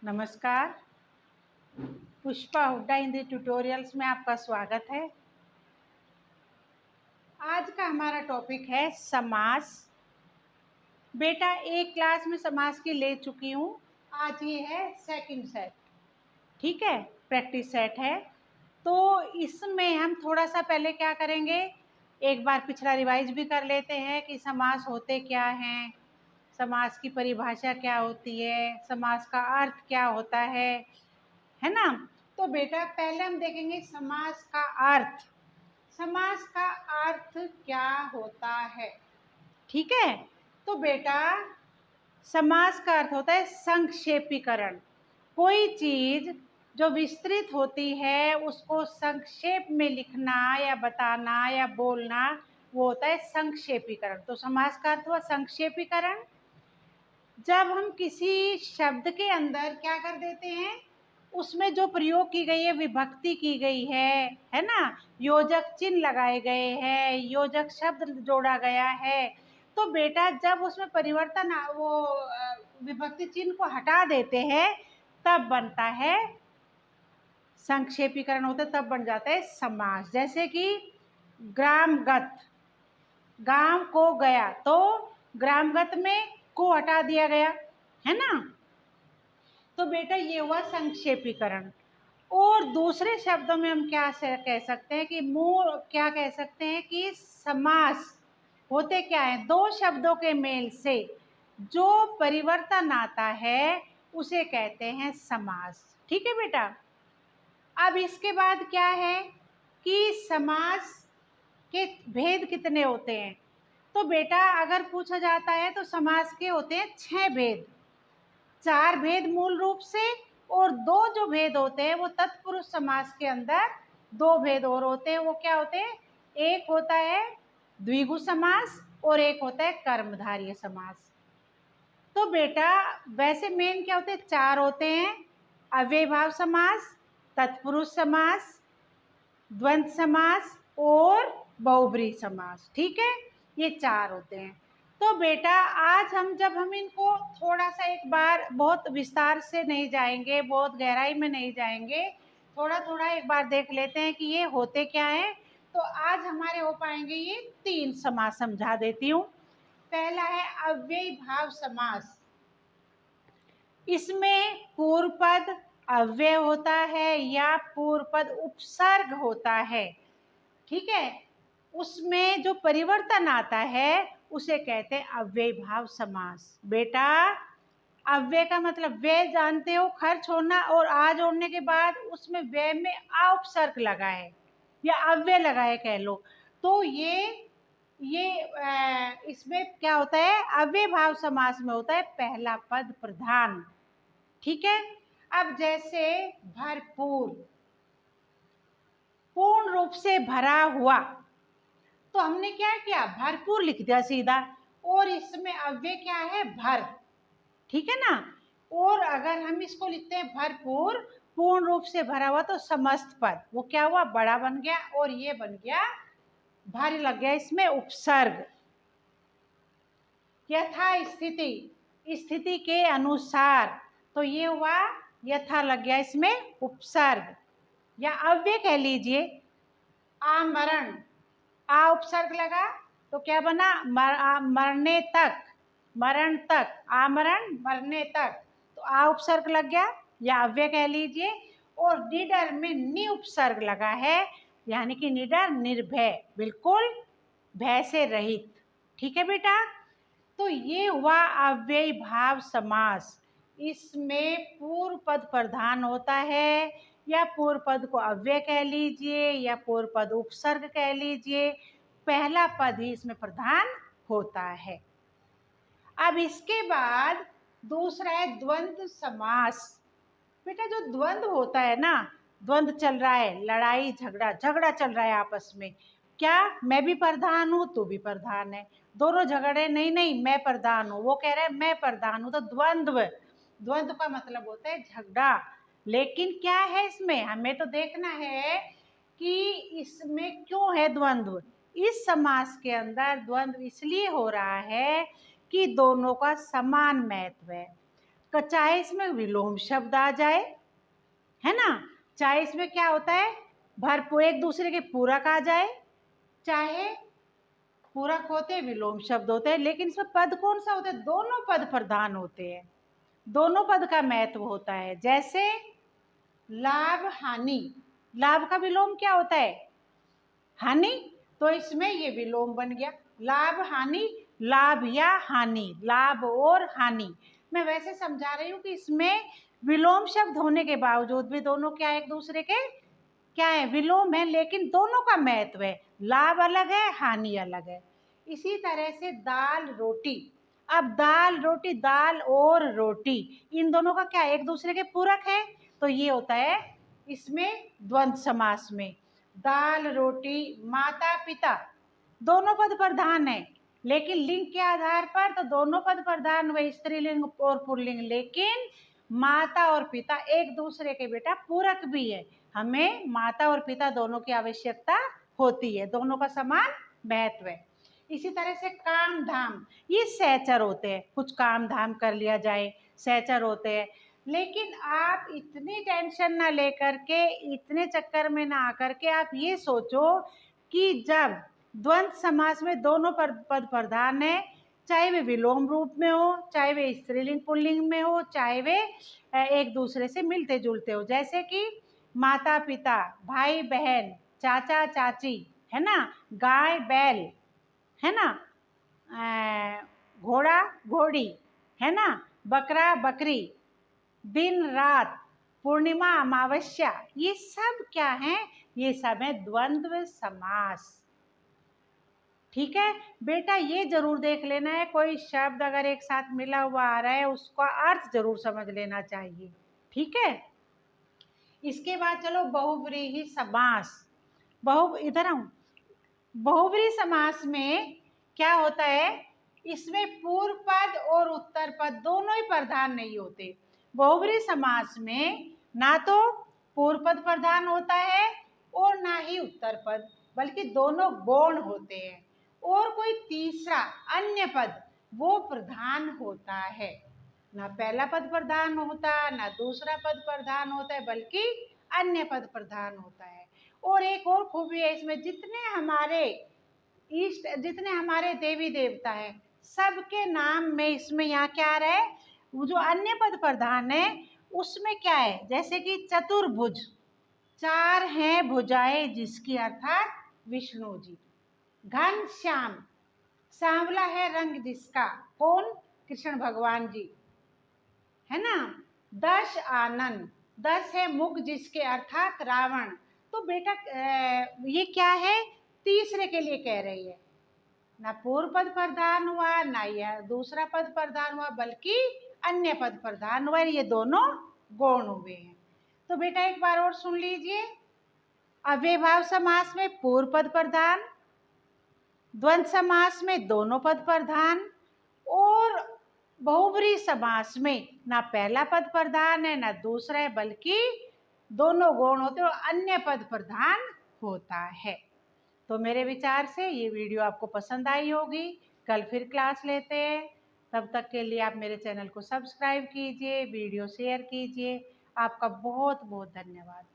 नमस्कार। पुष्पा हुड्डा हिंदी ट्यूटोरियल्स में आपका स्वागत है। आज का हमारा टॉपिक है समास। बेटा एक क्लास में समास की ले चुकी हूँ, आज ये है सेकंड सेट। ठीक है, प्रैक्टिस सेट है। तो इसमें हम थोड़ा सा पहले क्या करेंगे, एक बार पिछला रिवाइज भी कर लेते हैं कि समास होते क्या हैं, समास की परिभाषा क्या होती है, समास का अर्थ क्या होता है ना। तो बेटा पहले हम देखेंगे समास का अर्थ। समास का अर्थ क्या होता है, ठीक है। तो बेटा समास का अर्थ होता है संक्षेपीकरण। कोई चीज जो विस्तृत होती है उसको संक्षेप में लिखना या बताना या बोलना, वो होता है संक्षेपीकरण। तो समास का अर्थ हुआ संक्षेपीकरण। जब हम किसी शब्द के अंदर क्या कर देते हैं, उसमें जो प्रयोग की गई है, विभक्ति की गई है ना, योजक चिन्ह लगाए गए हैं, योजक शब्द जोड़ा गया है, तो बेटा जब उसमें परिवर्तन वो विभक्ति चिन्ह को हटा देते हैं तब बनता है संक्षेपीकरण, होता है तब बन जाता है समास। जैसे कि ग्रामगत, गांव को गया, तो ग्रामगत में को हटा दिया गया, है ना। तो बेटा ये हुआ संक्षेपीकरण। और दूसरे शब्दों में हम क्या कह सकते हैं कि मूल क्या कह सकते हैं कि समास होते क्या है, दो शब्दों के मेल से जो परिवर्तन आता है उसे कहते हैं समास। ठीक है बेटा। अब इसके बाद क्या है कि समास के भेद कितने होते हैं। तो बेटा अगर पूछा जाता है तो समास के होते हैं 6 भेद, 4 भेद मूल रूप से, और 2 जो भेद होते हैं वो तत्पुरुष समास के अंदर 2 भेद और होते हैं। वो क्या होते हैं, एक होता है द्विगु समास और एक होता है कर्मधारय समास। तो बेटा वैसे मेन क्या होते हैं, 4 होते हैं, अव्ययीभाव समास, तत्पुरुष समास, द्वंद्व समास और बहुब्रीहि समास। ठीक है, ये 4 होते हैं। तो बेटा आज जब हम इनको थोड़ा सा एक बार, बहुत विस्तार से नहीं जाएंगे, बहुत गहराई में नहीं जाएंगे, थोड़ा थोड़ा एक बार देख लेते हैं कि ये होते क्या हैं। तो आज हमारे हो पाएंगे ये 3 समास, समझा देती हूँ। पहला है अव्ययीभाव समास। इसमें पूर्व पद अव्यय होता है या पूर्व पद उपसर्ग होता है, ठीक है। उसमें जो परिवर्तन आता है उसे कहते हैं अव्ययीभाव समास। बेटा अव्यय का मतलब व्यय जानते हो, खर्च होना, और आ जोड़ने के बाद उसमें व्यय में आ उपसर्ग लगा है या अव्यय लगा है कह लो। तो ये इसमें क्या होता है, अव्ययीभाव समास में होता है पहला पद प्रधान। ठीक है। अब जैसे भरपूर, पूर्ण रूप से भरा हुआ, तो हमने क्या किया, भरपूर लिख दिया सीधा, और इसमें अव्यय क्या है, भर। ठीक है ना। और अगर हम इसको लिखते हैं भरपूर पूर्ण रूप से भरा हुआ, तो समस्त पद वो क्या हुआ, बड़ा बन गया, और ये बन गया भारी लग गया इसमें उपसर्ग। यथा स्थिति, स्थिति के अनुसार, तो ये हुआ यथा लग गया इसमें उपसर्ग, या अव्यय कह लीजिए। आमरण, आ उपसर्ग लगा तो क्या बना, मरने तक, मरण तक, आमरण मरने तक, तो आ उपसर्ग लग गया या अव्यय कह लीजिए। और निडर में नि उपसर्ग लगा है, यानी कि निडर निर्भय, बिल्कुल भय से रहित। ठीक है बेटा। तो ये हुआ अव्ययीभाव समास। इसमें पूर्व पद प्रधान होता है, या पूर्व पद को अव्यय कह लीजिए या पूर्व पद उपसर्ग कह लीजिए, पहला पद ही इसमें प्रधान होता है। अब इसके बाद दूसरा है द्वंद्व समास। बेटा जो द्वंद्व होता है ना, द्वंद्व चल रहा है, लड़ाई झगड़ा, झगड़ा चल रहा है आपस में, क्या मैं भी प्रधान हूँ तू भी प्रधान है, दोनों झगड़े, नहीं नहीं मैं प्रधान हूँ, वो कह रहा है मैं प्रधान हूँ, तो द्वंद्व, द्वंद्व का मतलब होता है झगड़ा। लेकिन क्या है इसमें, हमें तो देखना है कि इसमें क्यों है द्वंद्व। इस समास के अंदर द्वंद्व इसलिए हो रहा है कि दोनों का समान महत्व है। चाहे इसमें विलोम शब्द आ जाए, है ना, चाहे इसमें क्या होता है भरपूर एक दूसरे के पूरक आ जाए, चाहे पूरक होते विलोम शब्द होते हैं, लेकिन इसमें पद कौन सा होता है, दोनों पद प्रधान होते हैं, दोनों पद का महत्व होता है। जैसे लाभ हानि, लाभ का विलोम क्या होता है, हानि, तो इसमें ये विलोम बन गया लाभ हानि, लाभ या हानि, लाभ और हानि। मैं वैसे समझा रही हूँ कि इसमें विलोम शब्द होने के बावजूद भी दोनों क्या है, एक दूसरे के क्या है, विलोम है, लेकिन दोनों का महत्व है, लाभ अलग है हानि अलग है। इसी तरह से दाल रोटी, अब दाल रोटी, दाल और रोटी इन दोनों का क्या है, एक दूसरे के पूरक है, तो ये होता है इसमें द्वंद्व समास में। दाल रोटी, माता पिता दोनों पद प्रधान है, लेकिन लिंग के आधार पर तो दोनों पद प्रधान हुए, स्त्रीलिंग और पुल्लिंग, लेकिन माता और पिता एक दूसरे के बेटा पूरक भी है, हमें माता और पिता दोनों की आवश्यकता होती है, दोनों का समान महत्व है। इसी तरह से काम धाम, ये सहचर होते हैं, कुछ काम धाम कर लिया जाए, सहचर होते हैं, लेकिन आप इतनी टेंशन ना लेकर के, इतने चक्कर में ना आकर के आप ये सोचो कि जब द्वंद्व समास में दोनों पद प्रधान है, चाहे वे विलोम रूप में हो, चाहे वे स्त्रीलिंग पुल्लिंग में हो, चाहे वे एक दूसरे से मिलते जुलते हो, जैसे कि माता पिता, भाई बहन, चाचा चाची, है ना, गाय बैल, है ना, घोड़ा घोड़ी, है ना, बकरा बकरी, दिन रात, पूर्णिमा अमावस्या, ये सब क्या है, ये सब है द्वंद्व समास। ठीक है बेटा, ये जरूर देख लेना है, कोई शब्द अगर एक साथ मिला हुआ आ रहा है उसका अर्थ जरूर समझ लेना चाहिए। ठीक है, इसके बाद चलो बहुव्रीहि समास। इधर आऊं, बहुव्रीहि समास में क्या होता है, इसमें पूर्व पद और उत्तर पद दोनों ही प्रधान नहीं होते। बहुव्रीहि समास में ना तो पूर्व पद प्रधान होता है और ना ही उत्तर पद, बल्कि दोनों गौण होते हैं, और कोई तीसरा अन्य पद वो प्रधान होता है, ना पहला पद प्रधान होता, ना दूसरा पद प्रधान होता है, बल्कि अन्य पद प्रधान होता है। और एक और खूबी है इसमें, जितने हमारे देवी देवता हैं सबके नाम में इसमें यहाँ क्या आ रहा है, वो जो अन्य पद प्रधान है उसमें क्या है, जैसे कि चतुर्भुज, चार हैं भुजाएं जिसकी, अर्थात विष्णु जी। घन श्याम, सांवला है रंग जिसका, कौन, कृष्ण भगवान जी, है ना। दश आनंद, 10 है मुख जिसके, अर्थात रावण। तो बेटा ये क्या है, तीसरे के लिए कह रही है, ना पूर्व पद प्रधान हुआ ना यह दूसरा पद प्रधान हुआ, बल्कि अन्य पद प्रधान हुआ, ये दोनों गौण हुए हैं। तो बेटा एक बार और सुन लीजिए, अव्ययभाव समास में पूर्व पद प्रधान, द्वंद्व समास में दोनों पद प्रधान, और बहुव्रीहि समास में ना पहला पद प्रधान है ना दूसरा है, बल्कि दोनों गौण होते हैं और अन्य पद प्रधान होता है। तो मेरे विचार से ये वीडियो आपको पसंद आई होगी, कल फिर क्लास लेते हैं, तब तक के लिए आप मेरे चैनल को सब्सक्राइब कीजिए, वीडियो शेयर कीजिए। आपका बहुत बहुत धन्यवाद।